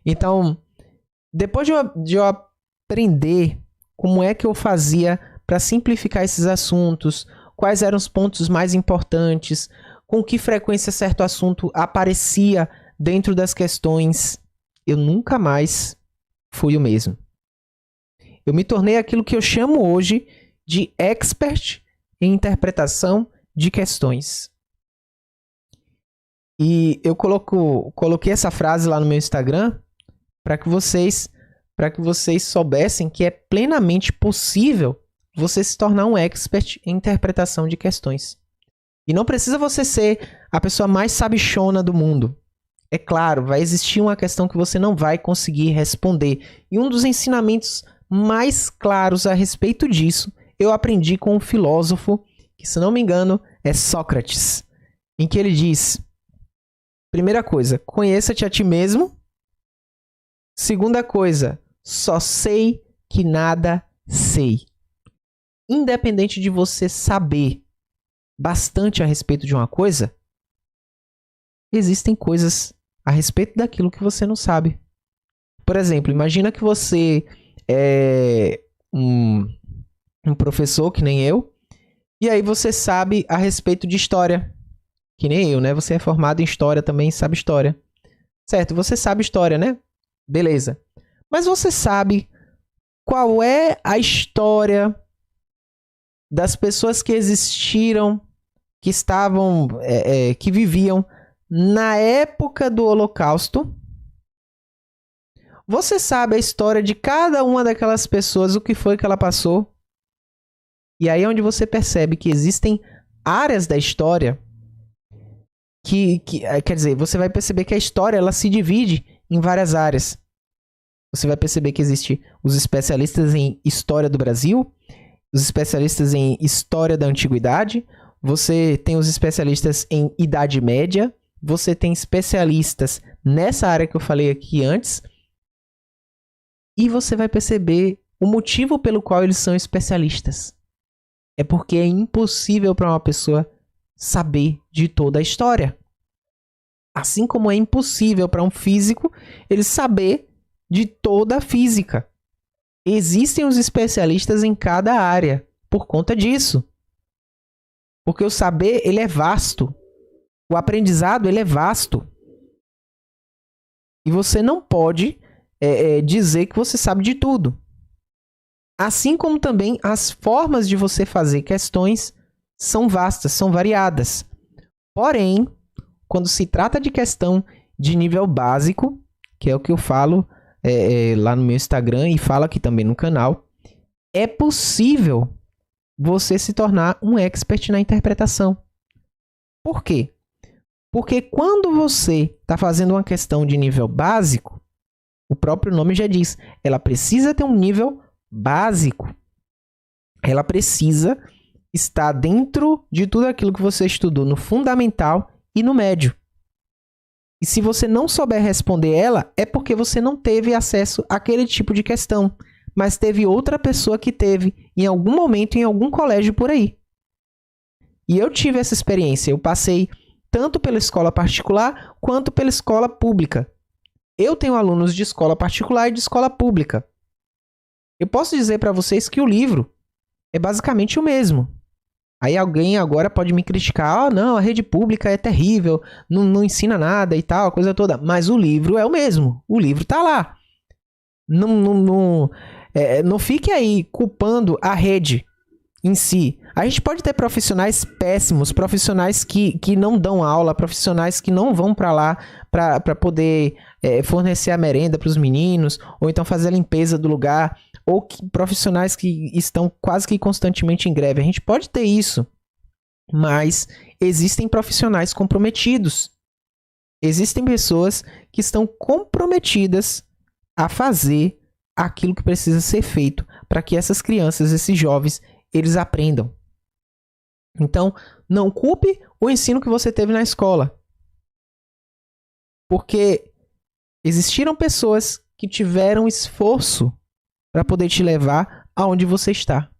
Então, depois de eu aprender como é que eu fazia para simplificar esses assuntos, quais eram os pontos mais importantes, com que frequência certo assunto aparecia dentro das questões, eu nunca mais fui o mesmo. Eu me tornei aquilo que eu chamo hoje de expert em interpretação de questões. E eu coloquei essa frase lá no meu Instagram para que vocês soubessem que é plenamente possível você se tornar um expert em interpretação de questões. E não precisa você ser a pessoa mais sabichona do mundo. É claro, vai existir uma questão que você não vai conseguir responder. E um dos ensinamentos mais claros a respeito disso, eu aprendi com um filósofo, que se não me engano é Sócrates, em que ele diz: primeira coisa, conheça-te a ti mesmo. Segunda coisa, só sei que nada sei. Independente de você saber bastante a respeito de uma coisa, existem coisas a respeito daquilo que você não sabe. Por exemplo, imagina que você é um professor que nem eu, e aí você sabe a respeito de história, que nem eu, né? Você é formado em história também, sabe história. Certo, você sabe história, né? Beleza. Mas você sabe qual é a história das pessoas que existiram, que estavam, que viviam na época do Holocausto? Você sabe a história de cada uma daquelas pessoas, o que foi que ela passou? E aí é onde você percebe que existem áreas da história quer dizer, você vai perceber que a história ela se divide em várias áreas. Você vai perceber que existem os especialistas em história do Brasil, os especialistas em história da antiguidade, você tem os especialistas em Idade Média, você tem especialistas nessa área que eu falei aqui antes, e você vai perceber o motivo pelo qual eles são especialistas. É porque é impossível para uma pessoa saber de toda a história. Assim como é impossível para um físico ele saber de toda a física. Existem os especialistas em cada área por conta disso. Porque o saber ele é vasto. O aprendizado ele é vasto. E você não pode dizer que você sabe de tudo. Assim como também as formas de você fazer questões são vastas, são variadas. Porém, quando se trata de questão de nível básico, que é o que eu falo lá no meu Instagram e falo aqui também no canal, é possível você se tornar um expert na interpretação. Por quê? Porque quando você está fazendo uma questão de nível básico, o próprio nome já diz, ela precisa ter um nível básico. Ela precisa estar dentro de tudo aquilo que você estudou no fundamental e no médio. E se você não souber responder ela, é porque você não teve acesso àquele tipo de questão, mas teve outra pessoa que teve em algum momento em algum colégio por aí. E eu tive essa experiência. Eu passei tanto pela escola particular quanto pela escola pública. Eu tenho alunos de escola particular e de escola pública. Eu posso dizer para vocês que o livro é basicamente o mesmo. Aí alguém agora pode me criticar, não, a rede pública é terrível, não ensina nada e tal, a coisa toda. Mas o livro é o mesmo, o livro tá lá. Não fique aí culpando a rede em si. A gente pode ter profissionais péssimos, profissionais que não dão aula, profissionais que não vão para lá para poder fornecer a merenda para os meninos, ou então fazer a limpeza do lugar, ou profissionais que estão quase que constantemente em greve. A gente pode ter isso, mas existem profissionais comprometidos. Existem pessoas que estão comprometidas a fazer aquilo que precisa ser feito para que essas crianças, esses jovens, eles aprendam. Então, não culpe o ensino que você teve na escola. Porque existiram pessoas que tiveram esforço para poder te levar aonde você está.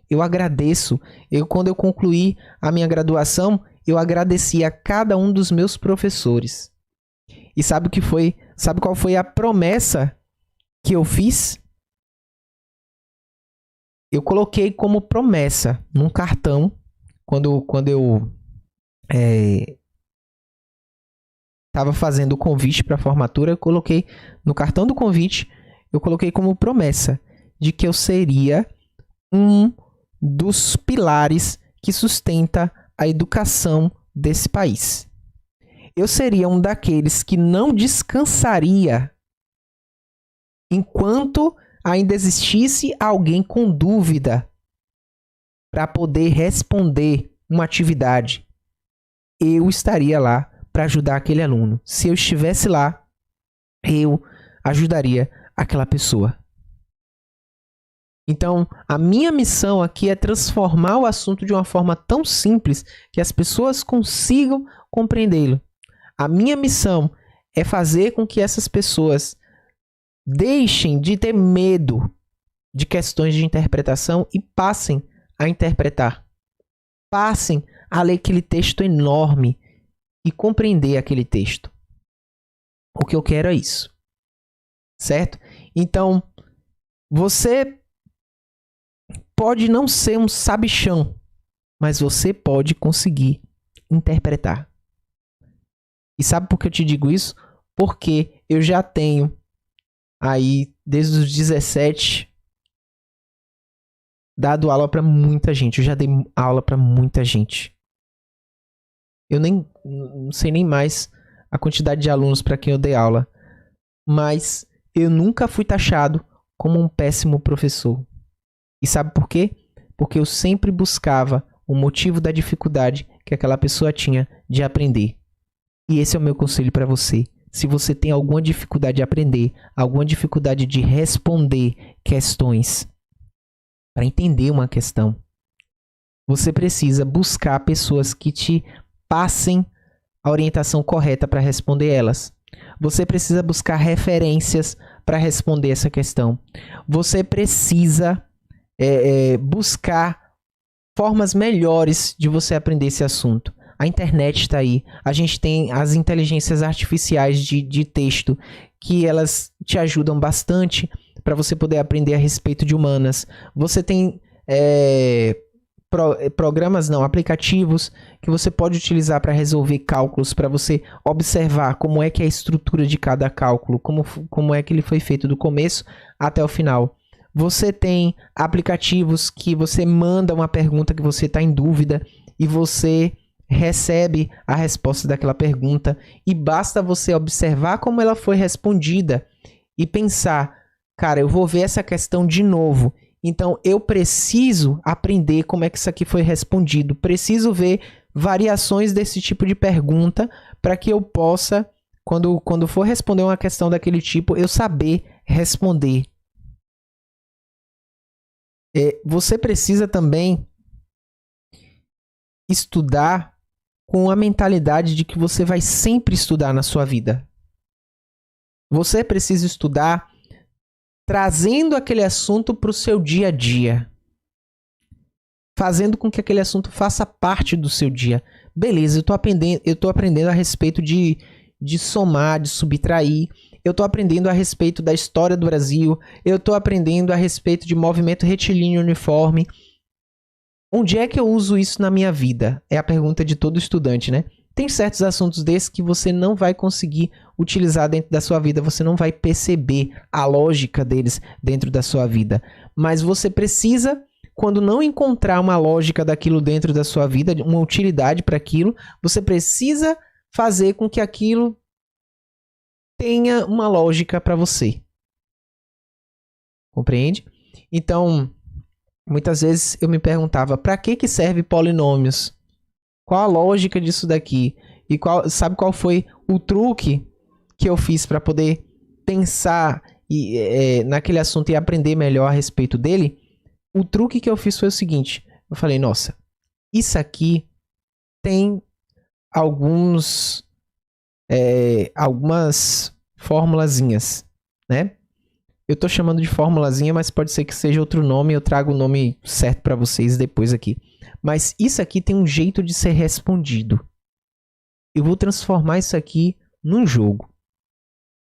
Eu agradeço. Quando eu concluí a minha graduação, eu agradeci a cada um dos meus professores. E sabe o que foi? Sabe qual foi a promessa que eu fiz? Eu coloquei como promessa num cartão, quando eu estava fazendo o convite para a formatura, eu coloquei no cartão do convite, eu coloquei como promessa de que eu seria um dos pilares que sustenta a educação desse país. Eu seria um daqueles que não descansaria enquanto ainda existisse alguém com dúvida para poder responder uma atividade. Eu estaria lá para ajudar aquele aluno. Se eu estivesse lá, eu ajudaria aquela pessoa. Então, a minha missão aqui é transformar o assunto de uma forma tão simples que as pessoas consigam compreendê-lo. A minha missão é fazer com que essas pessoas deixem de ter medo de questões de interpretação e passem a interpretar. Passem a ler aquele texto enorme e compreender aquele texto. O que eu quero é isso. Certo? Então, você pode não ser um sabichão, mas você pode conseguir interpretar. E sabe por que eu te digo isso? Porque eu já tenho aí, desde os 17, dado aula para muita gente. Eu já dei aula para muita gente. Eu não sei nem mais a quantidade de alunos para quem eu dei aula. Mas eu nunca fui taxado como um péssimo professor. E sabe por quê? Porque eu sempre buscava o motivo da dificuldade que aquela pessoa tinha de aprender. E esse é o meu conselho para você. Se você tem alguma dificuldade de aprender, alguma dificuldade de responder questões, para entender uma questão, você precisa buscar pessoas que te passem a orientação correta para responder elas. Você precisa buscar referências para responder essa questão. Você precisa buscar formas melhores de você aprender esse assunto. A internet está aí. A gente tem as inteligências artificiais de texto que elas te ajudam bastante para você poder aprender a respeito de humanas. Você tem aplicativos que você pode utilizar para resolver cálculos, para você observar como é que é a estrutura de cada cálculo, como é que ele foi feito do começo até o final. Você tem aplicativos que você manda uma pergunta que você está em dúvida e você recebe a resposta daquela pergunta e basta você observar como ela foi respondida e pensar, cara, eu vou ver essa questão de novo. Então, eu preciso aprender como é que isso aqui foi respondido. Preciso ver variações desse tipo de pergunta para que eu possa, quando for responder uma questão daquele tipo, eu saber responder. Você precisa também estudar com a mentalidade de que você vai sempre estudar na sua vida. Você precisa estudar trazendo aquele assunto para o seu dia a dia. Fazendo com que aquele assunto faça parte do seu dia. Beleza, eu tô aprendendo a respeito de somar, de subtrair. Eu tô aprendendo a respeito da história do Brasil. Eu tô aprendendo a respeito de movimento retilíneo uniforme. Onde é que eu uso isso na minha vida? É a pergunta de todo estudante, né? Tem certos assuntos desses que você não vai conseguir utilizar dentro da sua vida. Você não vai perceber a lógica deles dentro da sua vida. Mas você precisa, quando não encontrar uma lógica daquilo dentro da sua vida, uma utilidade para aquilo, você precisa fazer com que aquilo tenha uma lógica para você. Compreende? Então, muitas vezes eu me perguntava, para que serve polinômios? Qual a lógica disso daqui? E sabe qual foi o truque que eu fiz para poder pensar naquele assunto e aprender melhor a respeito dele? O truque que eu fiz foi o seguinte. Eu falei, nossa, isso aqui tem algumas formulazinhas, né? Eu tô chamando de formulazinha, mas pode ser que seja outro nome. Eu trago o nome certo para vocês depois aqui. Mas isso aqui tem um jeito de ser respondido. Eu vou transformar isso aqui num jogo.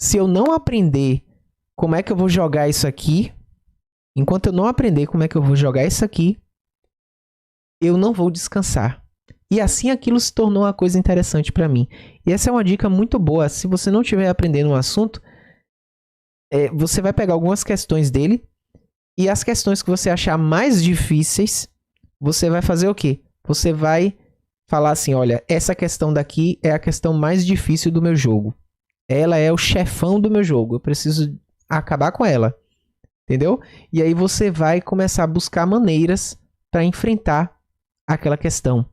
Se eu não aprender como é que eu vou jogar isso aqui, enquanto eu não aprender como é que eu vou jogar isso aqui, eu não vou descansar. E assim aquilo se tornou uma coisa interessante para mim. E essa é uma dica muito boa. Se você não estiver aprendendo um assunto, você vai pegar algumas questões dele e as questões que você achar mais difíceis, você vai fazer o quê? Você vai falar assim, olha, essa questão daqui é a questão mais difícil do meu jogo. Ela é o chefão do meu jogo. Eu preciso acabar com ela. Entendeu? E aí você vai começar a buscar maneiras para enfrentar aquela questão.